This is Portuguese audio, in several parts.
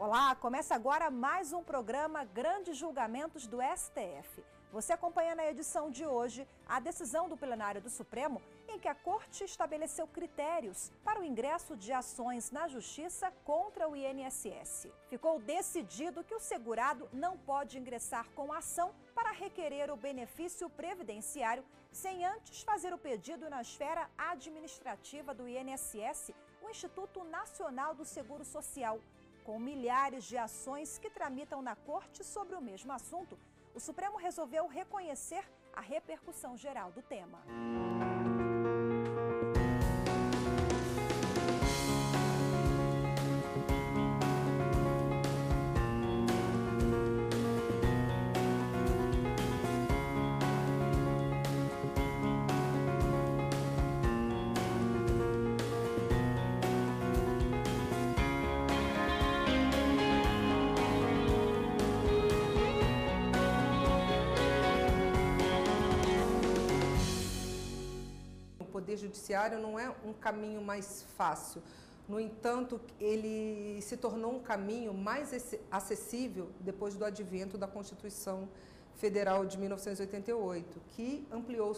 Olá, começa agora mais um programa Grandes Julgamentos do STF. Você acompanha na edição de hoje a decisão do plenário do Supremo em que a Corte estabeleceu critérios para o ingresso de ações na Justiça contra o INSS. Ficou decidido que o segurado não pode ingressar com ação para requerer o benefício previdenciário sem antes fazer o pedido na esfera administrativa do INSS, o Instituto Nacional do Seguro Social. Com milhares de ações que tramitam na Corte sobre o mesmo assunto, o Supremo resolveu reconhecer a repercussão geral do tema. O Poder Judiciário não é um caminho mais fácil. No entanto, ele se tornou um caminho mais acessível depois do advento da Constituição Federal de 1988, que ampliou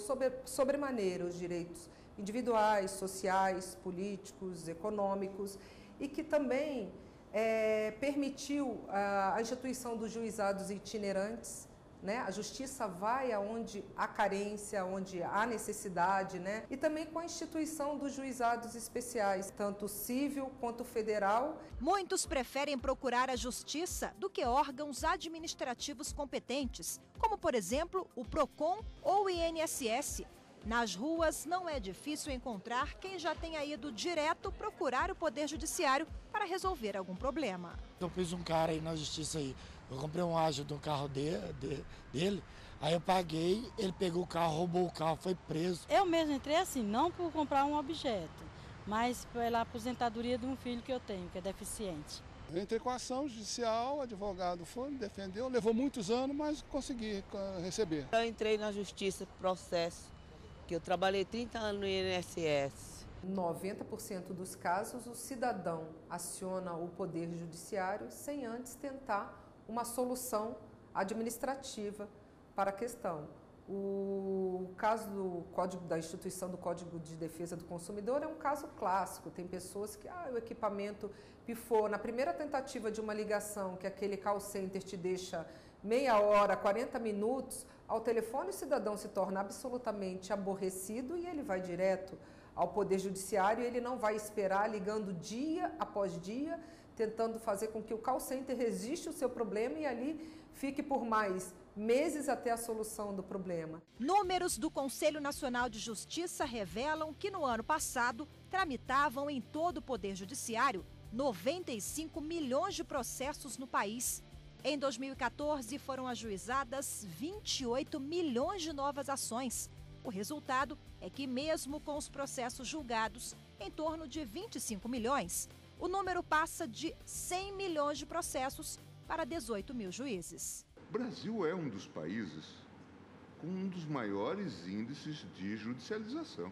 sobremaneira os direitos individuais, sociais, políticos, econômicos e que também permitiu a instituição dos juizados itinerantes. A justiça vai aonde há carência, onde há necessidade, e também com a instituição dos juizados especiais, tanto civil quanto federal. Muitos preferem procurar a justiça do que órgãos administrativos competentes, como, por exemplo, o PROCON ou o INSS. Nas ruas não é difícil encontrar quem já tenha ido direto procurar o Poder Judiciário para resolver algum problema. Eu fiz um cara aí na justiça aí, eu comprei um ágio do carro dele, aí eu paguei, ele pegou o carro, roubou o carro, foi preso. Eu mesmo entrei assim, não por comprar um objeto, mas pela aposentadoria de um filho que eu tenho, que é deficiente. Eu entrei com a ação judicial, o advogado foi, me defendeu, levou muitos anos, mas consegui receber. Eu entrei na justiça, processo, que eu trabalhei 30 anos no INSS. 90% dos casos, o cidadão aciona o Poder Judiciário sem antes tentar uma solução administrativa para a questão. O caso da instituição do Código de Defesa do Consumidor é um caso clássico. Tem pessoas que o equipamento pifou. Na primeira tentativa de uma ligação, que aquele call center te deixa meia hora, 40 minutos, ao telefone o cidadão se torna absolutamente aborrecido e ele vai direto ao Poder Judiciário. Ele não vai esperar ligando dia após dia, tentando fazer com que o call center resista o seu problema e ali fique por mais meses até a solução do problema. Números do Conselho Nacional de Justiça revelam que no ano passado tramitavam em todo o Poder Judiciário 95 milhões de processos no país. Em 2014 foram ajuizadas 28 milhões de novas ações. O resultado é que mesmo com os processos julgados em torno de 25 milhões, o número passa de 100 milhões de processos para 18 mil juízes. O Brasil é um dos países com um dos maiores índices de judicialização.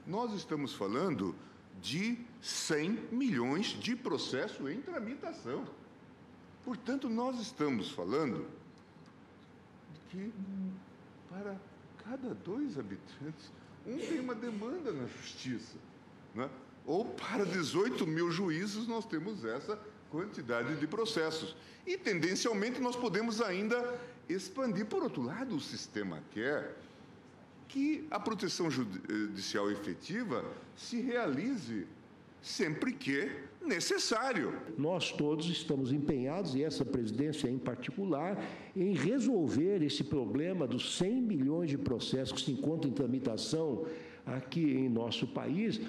Nós estamos falando de 100 milhões de processos em tramitação. Portanto, nós estamos falando de que para cada 2 habitantes, um tem uma demanda na justiça, Ou para 18 mil juízes nós temos essa quantidade de processos. E, tendencialmente, nós podemos ainda expandir. Por outro lado, o sistema quer que a proteção judicial efetiva se realize sempre que necessário. Nós todos estamos empenhados, e essa presidência em particular, em resolver esse problema dos 100 milhões de processos que se encontram em tramitação aqui em nosso país,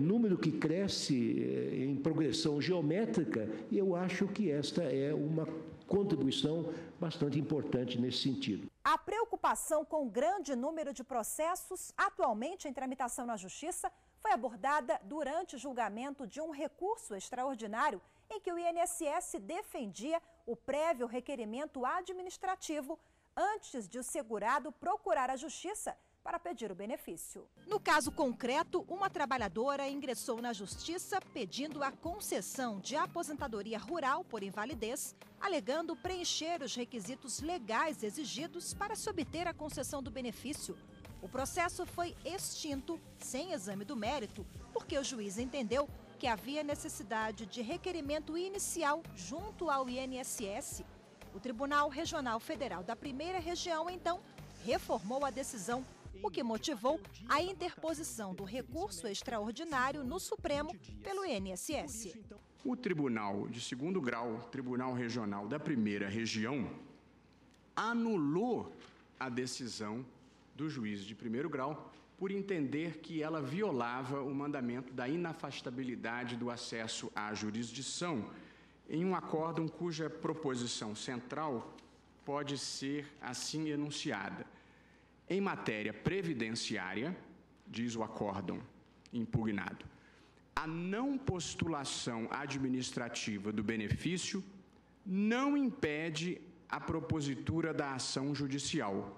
número que cresce em progressão geométrica, e eu acho que esta é uma contribuição bastante importante nesse sentido. A preocupação com o grande número de processos atualmente em tramitação na Justiça foi abordada durante o julgamento de um recurso extraordinário em que o INSS defendia o prévio requerimento administrativo antes de o segurado procurar a Justiça para pedir o benefício. No caso concreto, uma trabalhadora ingressou na Justiça pedindo a concessão de aposentadoria rural por invalidez, alegando preencher os requisitos legais exigidos para se obter a concessão do benefício. O processo foi extinto, sem exame do mérito, porque o juiz entendeu que havia necessidade de requerimento inicial junto ao INSS. O Tribunal Regional Federal da Primeira Região, então, reformou a decisão, o que motivou a interposição do recurso extraordinário no Supremo pelo INSS. O Tribunal de Segundo Grau, Tribunal Regional da Primeira Região, anulou a decisão do juiz de primeiro grau por entender que ela violava o mandamento da inafastabilidade do acesso à jurisdição, em um acórdão cuja proposição central pode ser assim enunciada. Em matéria previdenciária, diz o acórdão impugnado, a não postulação administrativa do benefício não impede a propositura da ação judicial,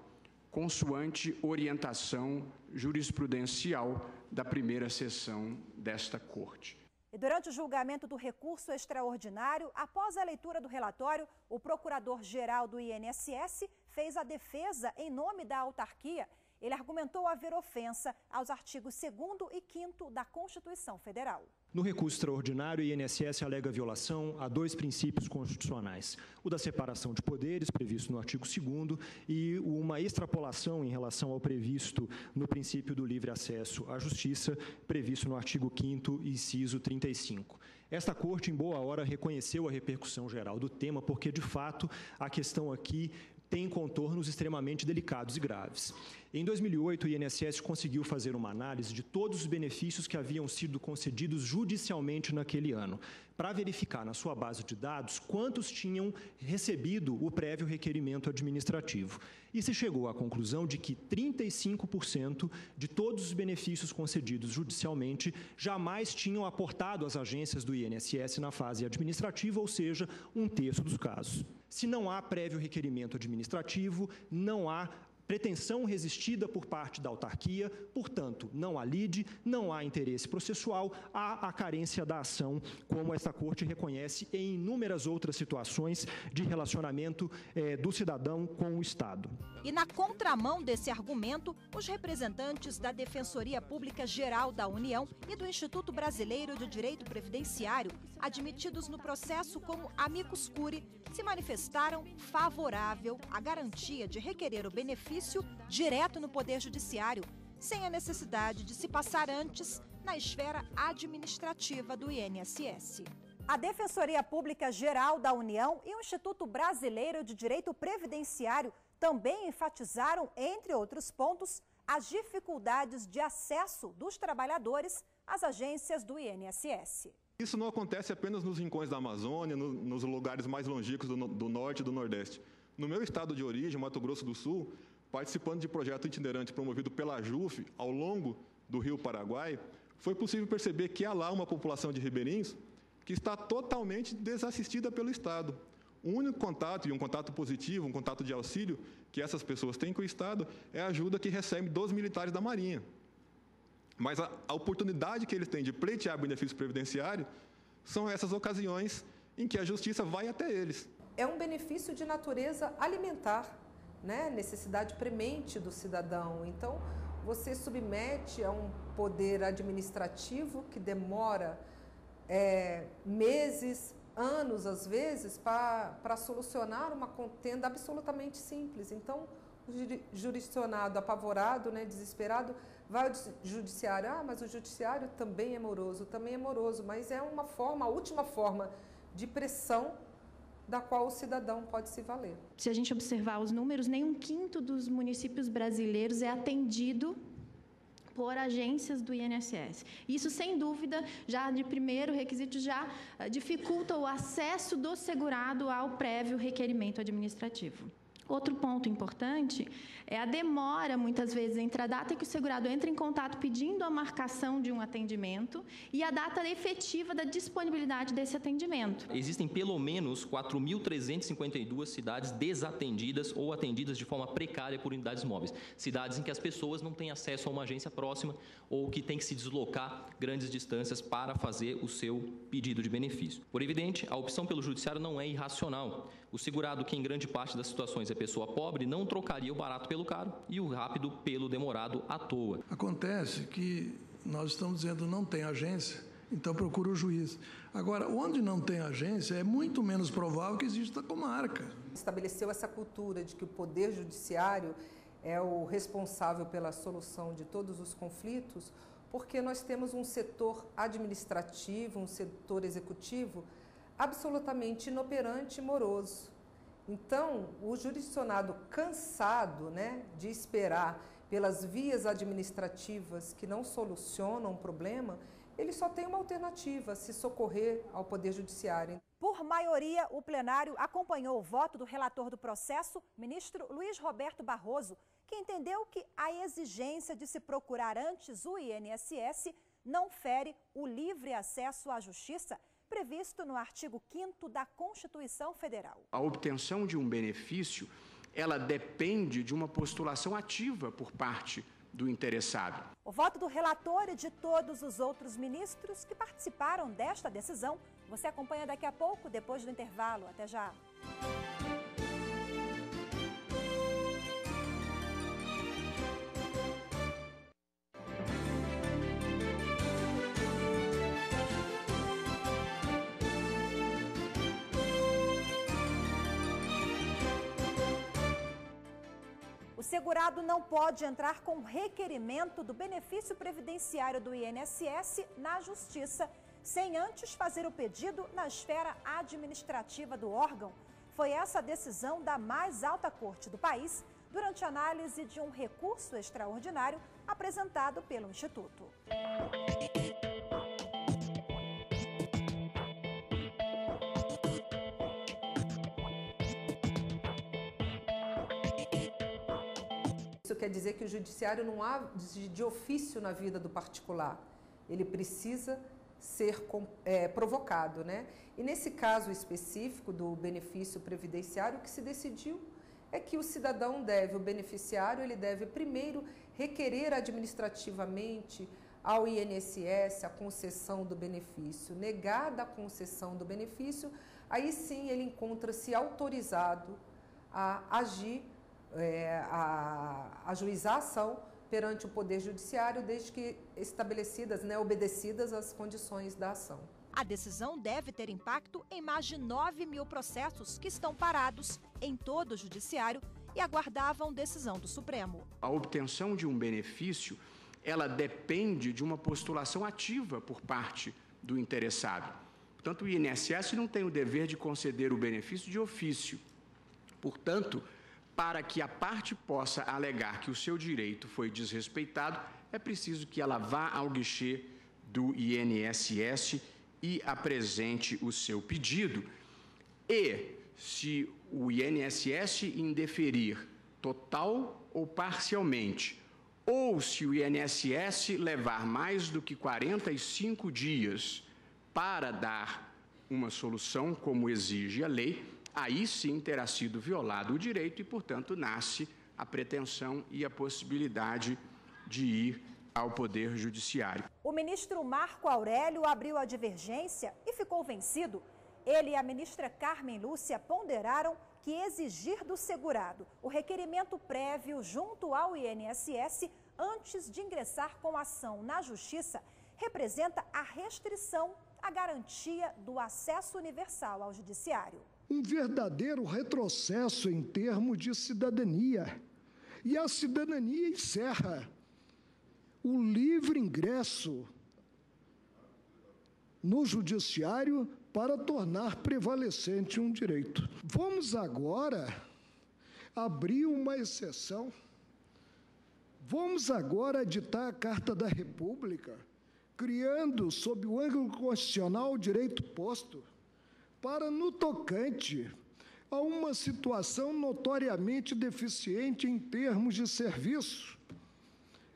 consoante orientação jurisprudencial da primeira sessão desta Corte. E durante o julgamento do recurso extraordinário, após a leitura do relatório, o procurador-geral do INSS fez a defesa em nome da autarquia. Ele argumentou haver ofensa aos artigos 2º e 5º da Constituição Federal. No recurso extraordinário, o INSS alega violação a 2 princípios constitucionais. O da separação de poderes, previsto no artigo 2º, e uma extrapolação em relação ao previsto no princípio do livre acesso à justiça, previsto no artigo 5º, inciso 35. Esta Corte, em boa hora, reconheceu a repercussão geral do tema, porque, de fato, a questão aqui tem contornos extremamente delicados e graves. Em 2008, o INSS conseguiu fazer uma análise de todos os benefícios que haviam sido concedidos judicialmente naquele ano, para verificar na sua base de dados quantos tinham recebido o prévio requerimento administrativo. E se chegou à conclusão de que 35% de todos os benefícios concedidos judicialmente jamais tinham aportado às agências do INSS na fase administrativa, ou seja, 1/3 dos casos. Se não há prévio requerimento administrativo, não há pretensão resistida por parte da autarquia, portanto, não há lide, não há interesse processual, há a carência da ação, como esta Corte reconhece em inúmeras outras situações de relacionamento do cidadão com o Estado. E na contramão desse argumento, os representantes da Defensoria Pública Geral da União e do Instituto Brasileiro de Direito Previdenciário, admitidos no processo como amicus curiae, se manifestaram favorável à garantia de requerer o benefício direto no Poder Judiciário, sem a necessidade de se passar antes na esfera administrativa do INSS. A Defensoria Pública Geral da União e o Instituto Brasileiro de Direito Previdenciário também enfatizaram, entre outros pontos, as dificuldades de acesso dos trabalhadores às agências do INSS. Isso não acontece apenas nos rincões da Amazônia, nos lugares mais longínquos do Norte e do Nordeste. No meu estado de origem, Mato Grosso do Sul, participando de projeto itinerante promovido pela JUF ao longo do Rio Paraguai, foi possível perceber que há lá uma população de ribeirinhos que está totalmente desassistida pelo Estado. O único contato, e um contato positivo, um contato de auxílio que essas pessoas têm com o Estado é a ajuda que recebem dos militares da Marinha. Mas a oportunidade que eles têm de pleitear benefício previdenciário são essas ocasiões em que a justiça vai até eles. É um benefício de natureza alimentar, né? Necessidade premente do cidadão. Então, você submete a um poder administrativo que demora meses, anos, às vezes, para solucionar uma contenda absolutamente simples. Então, o jurisdicionado apavorado, né, desesperado, vai ao judiciário. Ah, mas o judiciário também é moroso, mas é uma forma, a última forma de pressão da qual o cidadão pode se valer. Se a gente observar os números, nem 1/5 dos municípios brasileiros é atendido por agências do INSS. Isso, sem dúvida, já de primeiro requisito, já dificulta o acesso do segurado ao prévio requerimento administrativo. Outro ponto importante é a demora, muitas vezes, entre a data que o segurado entra em contato pedindo a marcação de um atendimento e a data efetiva da disponibilidade desse atendimento. Existem pelo menos 4.352 cidades desatendidas ou atendidas de forma precária por unidades móveis. Cidades em que as pessoas não têm acesso a uma agência próxima ou que têm que se deslocar grandes distâncias para fazer o seu pedido de benefício. Por evidente, a opção pelo judiciário não é irracional. O segurado, que em grande parte das situações é pessoa pobre, não trocaria o barato pelo caro e o rápido pelo demorado à toa. Acontece que nós estamos dizendo não tem agência, então procura o juiz. Agora, onde não tem agência, é muito menos provável que exista comarca. Estabeleceu essa cultura de que o Poder Judiciário é o responsável pela solução de todos os conflitos, porque nós temos um setor administrativo, um setor executivo absolutamente inoperante e moroso. Então, o jurisdicionado cansado, de esperar pelas vias administrativas que não solucionam o problema, ele só tem uma alternativa, se socorrer ao Poder Judiciário. Por maioria, o plenário acompanhou o voto do relator do processo, ministro Luiz Roberto Barroso, que entendeu que a exigência de se procurar antes o INSS não fere o livre acesso à justiça, previsto no artigo 5º da Constituição Federal. A obtenção de um benefício, ela depende de uma postulação ativa por parte do interessado. O voto do relator e de todos os outros ministros que participaram desta decisão, você acompanha daqui a pouco, depois do intervalo. Até já! O segurado não pode entrar com requerimento do benefício previdenciário do INSS na Justiça, sem antes fazer o pedido na esfera administrativa do órgão. Foi essa a decisão da mais alta corte do país durante a análise de um recurso extraordinário apresentado pelo Instituto. Isso quer dizer que o judiciário não há de ofício na vida do particular. Ele precisa ser provocado, E nesse caso específico do benefício previdenciário, o que se decidiu é que o beneficiário, ele deve primeiro requerer administrativamente ao INSS a concessão do benefício. Negada a concessão do benefício, aí sim ele encontra-se autorizado a agir, a ajuizar a ação perante o Poder Judiciário, desde que estabelecidas, obedecidas as condições da ação. A decisão deve ter impacto em mais de 9.000 processos que estão parados em todo o Judiciário e aguardavam decisão do Supremo. A obtenção de um benefício, ela depende de uma postulação ativa por parte do interessado. Portanto, o INSS não tem o dever de conceder o benefício de ofício. Portanto, para que a parte possa alegar que o seu direito foi desrespeitado, é preciso que ela vá ao guichê do INSS e apresente o seu pedido. E, se o INSS indeferir total ou parcialmente, ou se o INSS levar mais do que 45 dias para dar uma solução, como exige a lei, aí sim terá sido violado o direito e, portanto, nasce a pretensão e a possibilidade de ir ao Poder Judiciário. O ministro Marco Aurélio abriu a divergência e ficou vencido. Ele e a ministra Carmen Lúcia ponderaram que exigir do segurado o requerimento prévio junto ao INSS antes de ingressar com ação na Justiça representa a restrição à garantia do acesso universal ao Judiciário. Um verdadeiro retrocesso em termos de cidadania. E a cidadania encerra o livre ingresso no Judiciário para tornar prevalecente um direito. Vamos agora abrir uma exceção. Vamos agora editar a Carta da República, criando, sob o ângulo constitucional, o direito posto, para, no tocante a uma situação notoriamente deficiente em termos de serviço.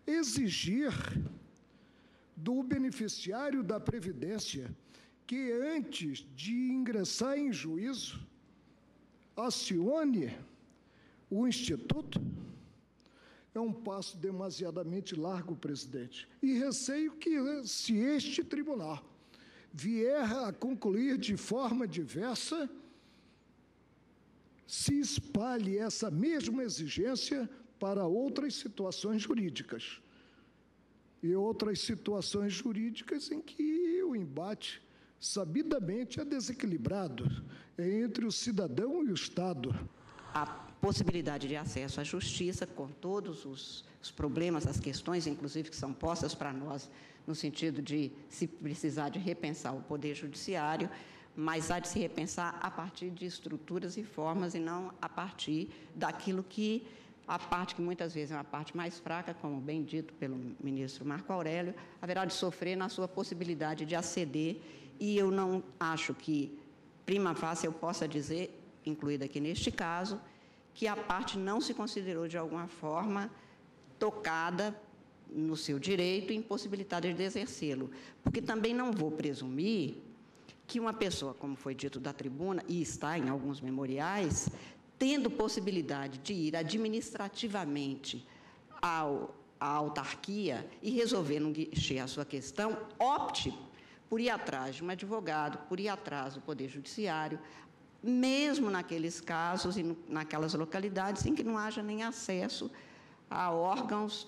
Exigir do beneficiário da Previdência que, antes de ingressar em juízo, acione o Instituto é um passo demasiadamente largo, presidente. E receio que, se este tribunal vier a concluir de forma diversa, se espalhe essa mesma exigência para outras situações jurídicas. E outras situações jurídicas em que o embate sabidamente é desequilibrado entre o cidadão e o Estado. A possibilidade de acesso à justiça, com todos os problemas, as questões, inclusive, que são postas para nós, no sentido de se precisar de repensar o Poder Judiciário, mas há de se repensar a partir de estruturas e formas e não a partir daquilo que a parte que muitas vezes é uma parte mais fraca, como bem dito pelo ministro Marco Aurélio, haverá de sofrer na sua possibilidade de aceder, e eu não acho que, prima facie, eu possa dizer, incluída aqui neste caso, que a parte não se considerou de alguma forma tocada no seu direito e impossibilitada de exercê-lo. Porque também não vou presumir que uma pessoa, como foi dito da tribuna, e está em alguns memoriais, tendo possibilidade de ir administrativamente à autarquia e resolver no guichê a sua questão, opte por ir atrás de um advogado, por ir atrás do Poder Judiciário, mesmo naqueles casos e naquelas localidades em que não haja nem acesso a órgãos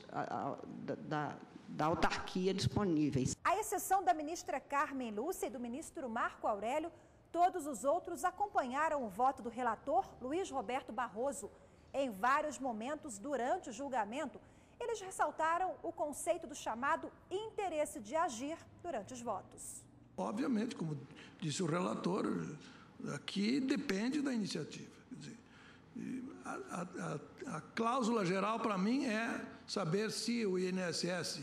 da autarquia disponíveis. À exceção da ministra Carmen Lúcia e do ministro Marco Aurélio, todos os outros acompanharam o voto do relator Luiz Roberto Barroso. Em vários momentos durante o julgamento, eles ressaltaram o conceito do chamado interesse de agir durante os votos. Obviamente, como disse o relator, aqui depende da iniciativa. Quer dizer, a cláusula geral, para mim, é saber se o INSS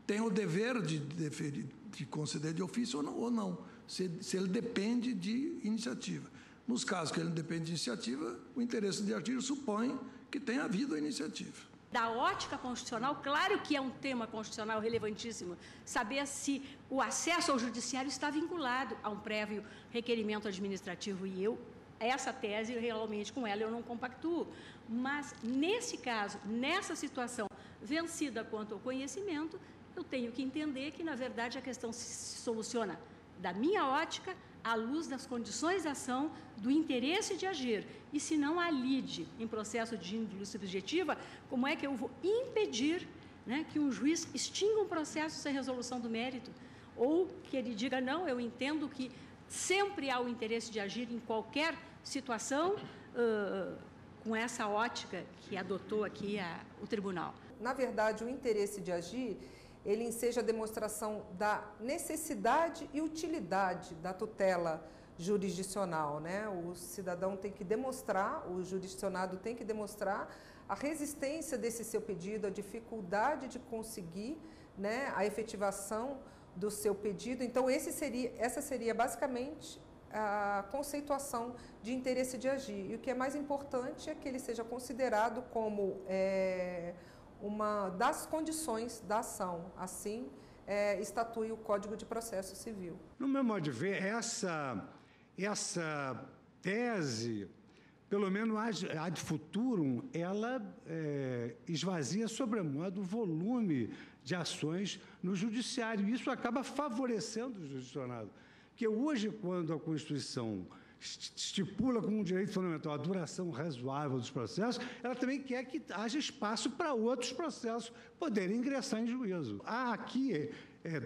tem o dever de conceder de ofício ou não, se ele depende de iniciativa. Nos casos que ele não depende de iniciativa, o interesse de agir supõe que tenha havido a iniciativa. Da ótica constitucional, claro que é um tema constitucional relevantíssimo, saber se o acesso ao judiciário está vinculado a um prévio requerimento administrativo, e essa tese, realmente, com ela eu não compactuo. Mas, nesse caso, nessa situação, vencida quanto ao conhecimento, eu tenho que entender que, na verdade, a questão se soluciona, da minha ótica, à luz das condições de ação, do interesse de agir. E se não há lide em processo de índole subjetiva, como é que eu vou impedir, né, que um juiz extinga um processo sem resolução do mérito? Ou que ele diga, não, eu entendo que sempre há o interesse de agir em qualquer situação, com essa ótica que adotou aqui o tribunal. Na verdade, o interesse de agir, ele enseja a demonstração da necessidade e utilidade da tutela jurisdicional, né? O cidadão tem que demonstrar, o jurisdicionado tem que demonstrar a resistência desse seu pedido, a dificuldade de conseguir, né, a efetivação do seu pedido. Então, essa seria basicamente a conceituação de interesse de agir. E o que é mais importante é que ele seja considerado como uma das condições da ação. Assim, estatui o Código de Processo Civil. No meu modo de ver, essa tese, pelo menos ad futurum, ela esvazia sobremodo o volume de ações no judiciário. Isso acaba favorecendo o jurisdicionado. Porque hoje, quando a Constituição estipula como um direito fundamental a duração razoável dos processos, ela também quer que haja espaço para outros processos poderem ingressar em juízo. Há aqui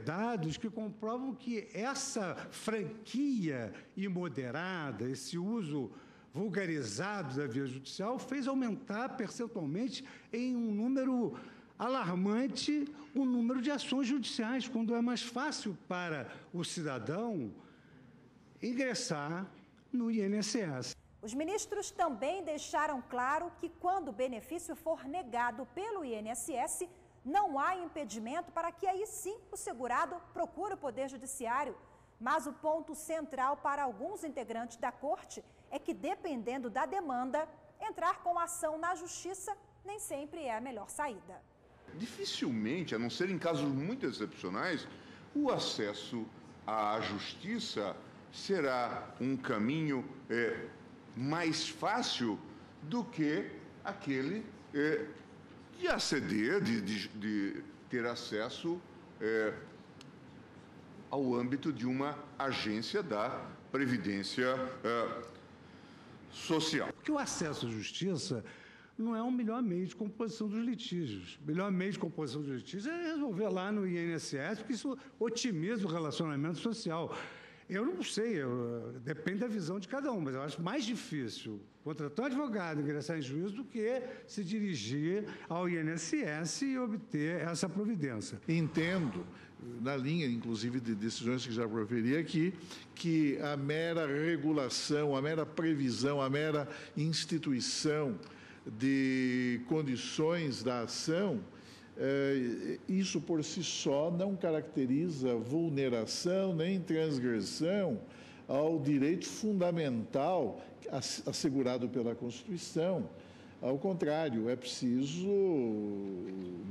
dados que comprovam que essa franquia imoderada, esse uso vulgarizado da via judicial, fez aumentar percentualmente em um número alarmante o número de ações judiciais, quando é mais fácil para o cidadão ingressar no INSS. Os ministros também deixaram claro que, quando o benefício for negado pelo INSS, não há impedimento para que aí sim o segurado procure o Poder Judiciário. Mas o ponto central para alguns integrantes da Corte é que, dependendo da demanda, entrar com ação na justiça nem sempre é a melhor saída. Dificilmente, a não ser em casos muito excepcionais, o acesso à justiça será um caminho mais fácil do que aquele de aceder, de ter acesso ao âmbito de uma agência da Previdência Social. Porque o acesso à justiça não é o melhor meio de composição dos litígios. O melhor meio de composição dos litígios é resolver lá no INSS, porque isso otimiza o relacionamento social. Eu não sei, depende da visão de cada um, mas eu acho mais difícil contratar um advogado e ingressar em juízo do que se dirigir ao INSS e obter essa providência. Entendo, na linha, inclusive, de decisões que já proferi aqui, que a mera regulação, a mera previsão, a mera instituição de condições da ação, isso por si só não caracteriza vulneração nem transgressão ao direito fundamental assegurado pela Constituição. Ao contrário, é preciso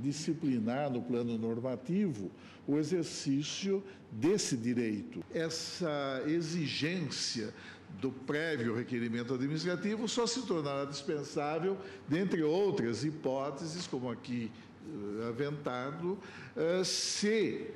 disciplinar no plano normativo o exercício desse direito. Essa exigência do prévio requerimento administrativo só se tornará dispensável, dentre outras hipóteses, como aqui aventado, se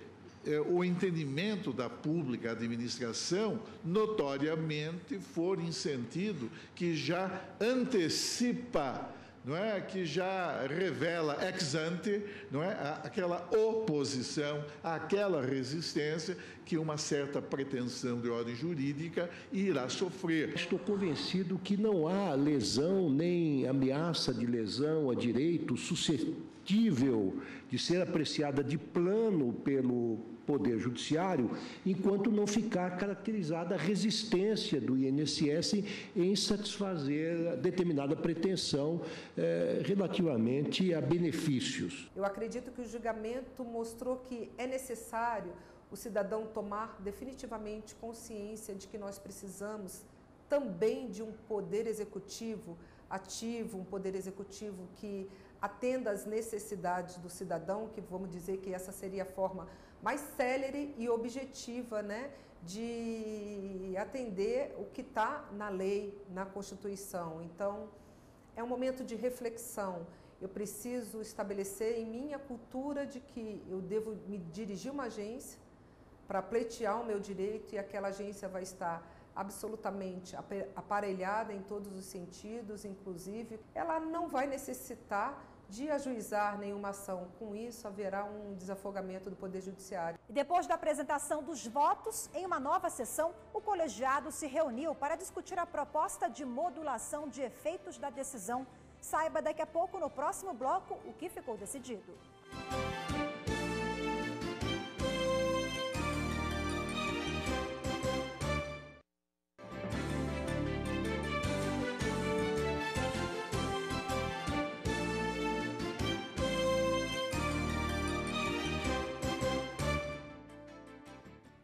o entendimento da pública administração notoriamente for em sentido que já antecipa, não é, que já revela ex ante, não é, aquela oposição, aquela resistência que uma certa pretensão de ordem jurídica irá sofrer. Estou convencido que não há lesão nem ameaça de lesão a direito suscetível de ser apreciada de plano pelo Poder Judiciário, enquanto não ficar caracterizada a resistência do INSS em satisfazer determinada pretensão relativamente a benefícios. Eu acredito que o julgamento mostrou que é necessário o cidadão tomar definitivamente consciência de que nós precisamos também de um poder executivo ativo, um poder executivo que atenda às necessidades do cidadão, que vamos dizer que essa seria a forma mais célere e objetiva, né, de atender o que está na lei, na Constituição. Então, é um momento de reflexão. Eu preciso estabelecer em mim a cultura de que eu devo me dirigir a uma agência para pleitear o meu direito e aquela agência vai estar absolutamente aparelhada em todos os sentidos, inclusive ela não vai necessitar de ajuizar nenhuma ação. Com isso, haverá um desafogamento do Poder Judiciário. E depois da apresentação dos votos, em uma nova sessão, o colegiado se reuniu para discutir a proposta de modulação de efeitos da decisão. Saiba daqui a pouco, no próximo bloco, o que ficou decidido.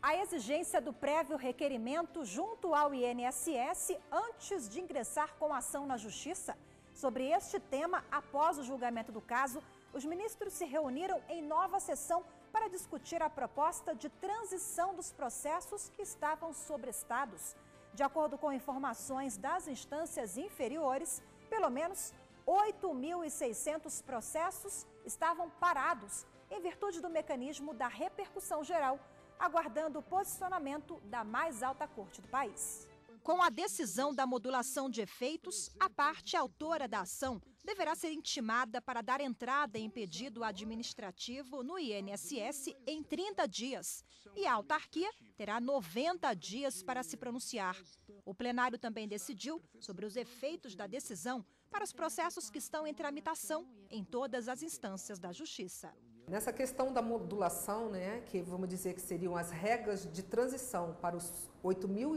A exigência do prévio requerimento junto ao INSS antes de ingressar com ação na Justiça. Sobre este tema, após o julgamento do caso, os ministros se reuniram em nova sessão para discutir a proposta de transição dos processos que estavam sobrestados. De acordo com informações das instâncias inferiores, pelo menos 8.600 processos estavam parados em virtude do mecanismo da repercussão geral, aguardando o posicionamento da mais alta corte do país. Com a decisão da modulação de efeitos, a parte autora da ação deverá ser intimada para dar entrada em pedido administrativo no INSS em 30 dias e a autarquia terá 90 dias para se pronunciar. O plenário também decidiu sobre os efeitos da decisão para os processos que estão em tramitação em todas as instâncias da Justiça. Nessa questão da modulação, né, que vamos dizer que seriam as regras de transição para os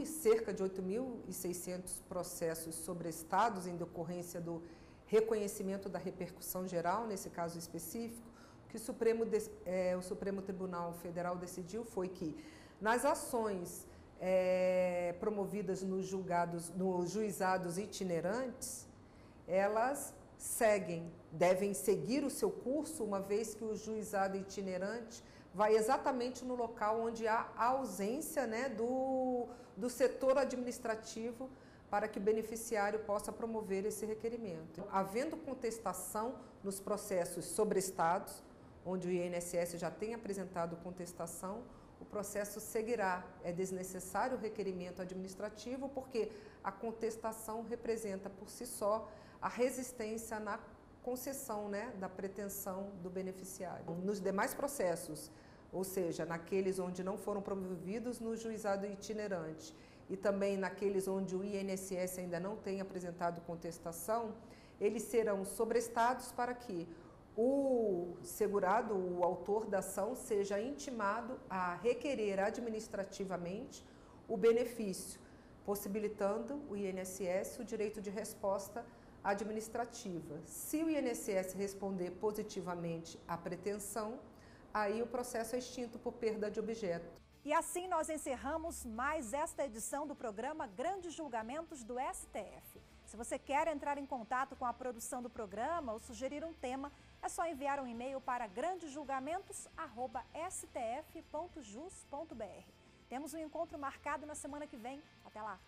cerca de 8.600 processos sobrestados em decorrência do reconhecimento da repercussão geral, nesse caso específico, o que o Supremo Tribunal Federal decidiu foi que nas ações promovidas nos juizados itinerantes, elas devem seguir o seu curso, uma vez que o juizado itinerante vai exatamente no local onde há a ausência, né, do setor administrativo para que o beneficiário possa promover esse requerimento. Havendo contestação nos processos sobrestados, onde o INSS já tem apresentado contestação, o processo seguirá. É desnecessário o requerimento administrativo, porque a contestação representa por si só a resistência na concessão, né, da pretensão do beneficiário. Nos demais processos, ou seja, naqueles onde não foram promovidos no juizado itinerante e também naqueles onde o INSS ainda não tem apresentado contestação, eles serão sobrestados para que o segurado, o autor da ação, seja intimado a requerer administrativamente o benefício, possibilitando o INSS o direito de resposta administrativa. Se o INSS responder positivamente à pretensão, aí o processo é extinto por perda de objeto. E assim nós encerramos mais esta edição do programa Grandes Julgamentos do STF. Se você quer entrar em contato com a produção do programa ou sugerir um tema, é só enviar um e-mail para grandesjulgamentos@stf.jus.br. Temos um encontro marcado na semana que vem. Até lá!